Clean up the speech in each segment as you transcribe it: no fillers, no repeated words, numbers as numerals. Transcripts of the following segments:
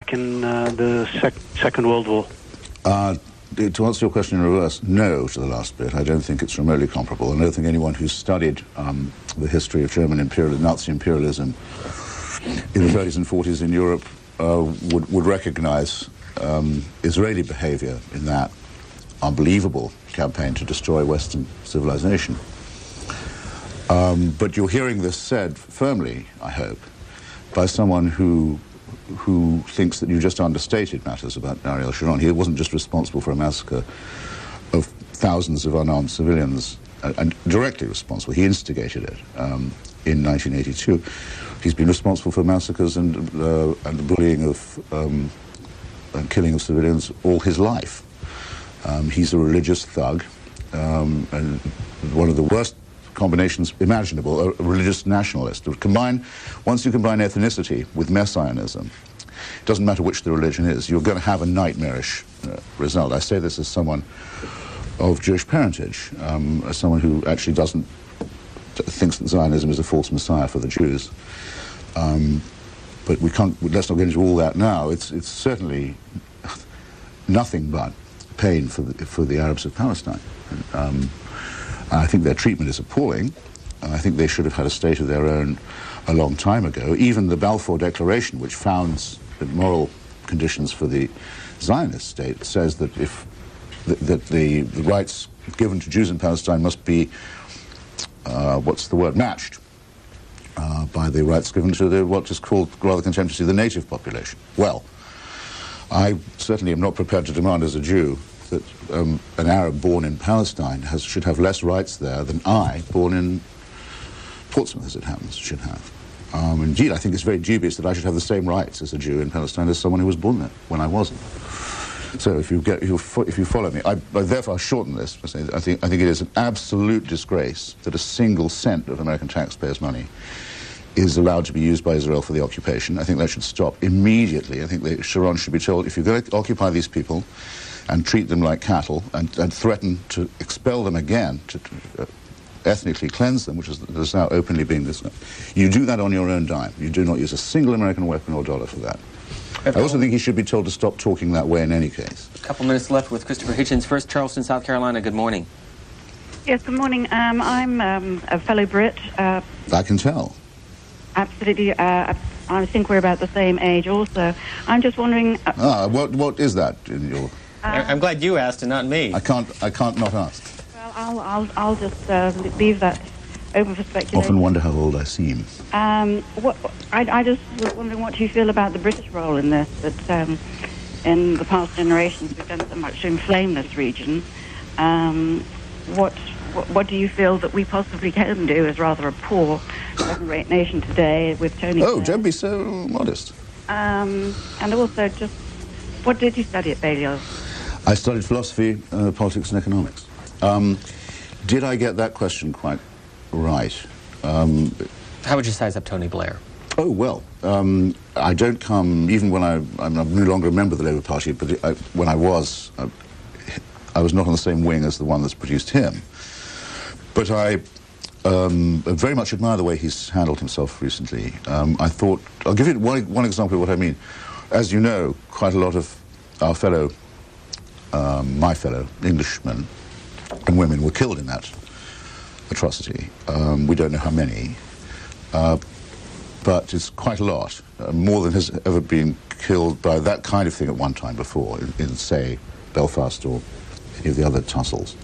back in the Second World War? To answer your question in reverse, no to the last bit. I don't think it's remotely comparable. I don't think anyone who's studied the history of German imperialism, Nazi imperialism in the 30s and 40s in Europe would recognize Israeli behavior in that unbelievable campaign to destroy Western civilization. But you're hearing this said firmly, I hope, by someone who thinks that you just understated matters about Ariel Sharon. He wasn't just responsible for a massacre of thousands of unarmed civilians, and directly responsible. He instigated it in 1982. He's been responsible for massacres and the bullying of and killing of civilians all his life. He's a religious thug, and one of the worst combinations imaginable, a religious nationalist. Once you combine ethnicity with messianism, it doesn't matter which the religion is, you're going to have a nightmarish result. I say this as someone of Jewish parentage, as someone who actually thinks that Zionism is a false messiah for the Jews. But let's not get into all that now. It's certainly nothing but pain for the Arabs of Palestine. I think their treatment is appalling, and I think they should have had a state of their own a long time ago. Even the Balfour Declaration, which founds the moral conditions for the Zionist state, says that the rights given to Jews in Palestine must be, matched by the rights given to what is called rather contemptuously the native population. Well, I certainly am not prepared to demand as a Jew that an Arab born in Palestine should have less rights there than I, born in Portsmouth, as it happens, should have. Indeed, I think it's very dubious that I should have the same rights as a Jew in Palestine as someone who was born there when I wasn't. So if you follow me, I therefore I'll shorten this. I think it is an absolute disgrace that a single cent of American taxpayers' money is allowed to be used by Israel for the occupation. I think that should stop immediately. I think Sharon should be told, if you're going to occupy these people and treat them like cattle and threaten to expel them again, to ethnically cleanse them, which is now openly being discussed, you do that on your own dime. You do not use a single American weapon or dollar for that. I also think he should be told to stop talking that way in any case. A couple minutes left with Christopher Hitchens. First, Charleston, South Carolina. Good morning. Yes, good morning. I'm a fellow Brit. I can tell. Absolutely. I think we're about the same age also. I'm just wondering... what is that in your... I'm glad you asked and not me. I can't not ask. Well, I'll just leave that open for speculation. Often wonder how old I seem. I just was wondering what you feel about the British role in this, that in the past generations we've done so much to inflame this region. What do you feel that we possibly can do as rather a poor, second-rate nation today with Tony Blair? Don't be so modest. And also, just, what did you study at Balliol? I studied philosophy, politics and economics. Did I get that question quite right? How would you size up Tony Blair? Oh, well, I don't come, even when I'm no longer a member of the Labour Party, but when I was not on the same wing as the one that's produced him. But I very much admire the way he's handled himself recently. I thought, I'll give you one example of what I mean. As you know, quite a lot of our my fellow Englishmen and women were killed in that atrocity. We don't know how many, but it's quite a lot, more than has ever been killed by that kind of thing at one time before, in say, Belfast or any of the other tussles.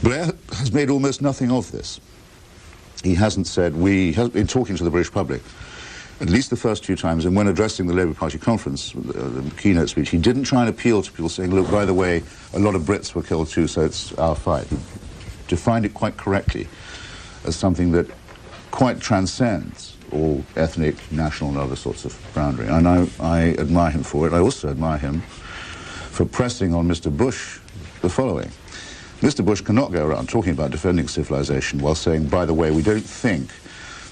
Blair has made almost nothing of this. He hasn't said, in talking to the British public, at least the first few times, and when addressing the Labour Party conference, the keynote speech, he didn't try and appeal to people saying, look, by the way, a lot of Brits were killed too, so it's our fight. He defined it quite correctly as something that quite transcends all ethnic, national, and other sorts of boundary. And I admire him for it. I also admire him for pressing on Mr. Bush the following. Mr. Bush cannot go around talking about defending civilization while saying, by the way, we don't think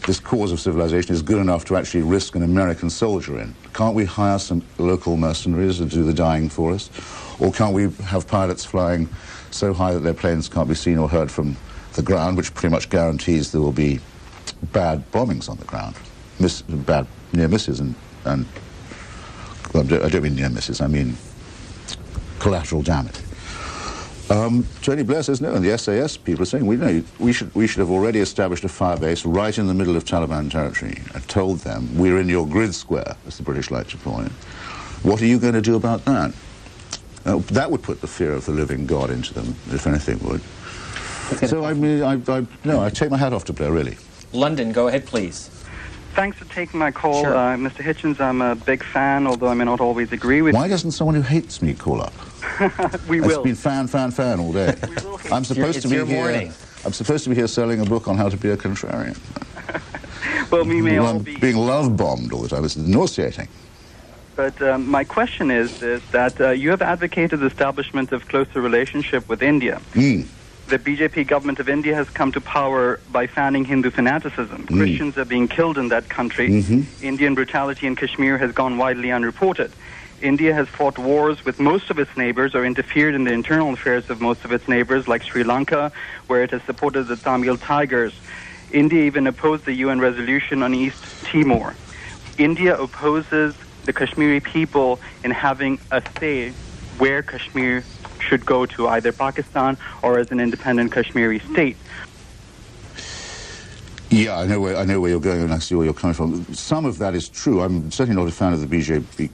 this cause of civilization is good enough to actually risk an American soldier in. Can't we hire some local mercenaries to do the dying for us? Or can't we have pilots flying so high that their planes can't be seen or heard from the ground, which pretty much guarantees there will be bad bombings on the ground, bad near misses and Well, I don't mean near misses, I mean collateral damage. Tony Blair says no, and the SAS people are saying we should have already established a firebase right in the middle of Taliban territory and told them we're in your grid square, as the British like to call it. What are you going to do about that? That would put the fear of the living God into them, if anything would. So I mean, I take my hat off to Blair, really. London, go ahead, please. Thanks for taking my call, Sure. Mr. Hitchens. I'm a big fan, although I may not always agree with Why doesn't someone who hates me call up? We will. It's been fan all day. We will. I'm supposed to be here. I'm supposed to be here selling a book on how to be a contrarian. Well, we may all I'm be. being love bombed all the time. It's nauseating. But my question is that you have advocated the establishment of closer relationship with India. The BJP government of India has come to power by fanning Hindu fanaticism. Christians are being killed in that country. Indian brutality in Kashmir has gone widely unreported. India has fought wars with most of its neighbors or interfered in the internal affairs of most of its neighbors, like Sri Lanka, where it has supported the Tamil Tigers. India even opposed the UN resolution on East Timor. India opposes the Kashmiri people in having a say where Kashmir should go to, either Pakistan or as an independent Kashmiri state. Yeah, I know where you're going and I see where you're coming from. Some of that is true. I'm certainly not a fan of the BJP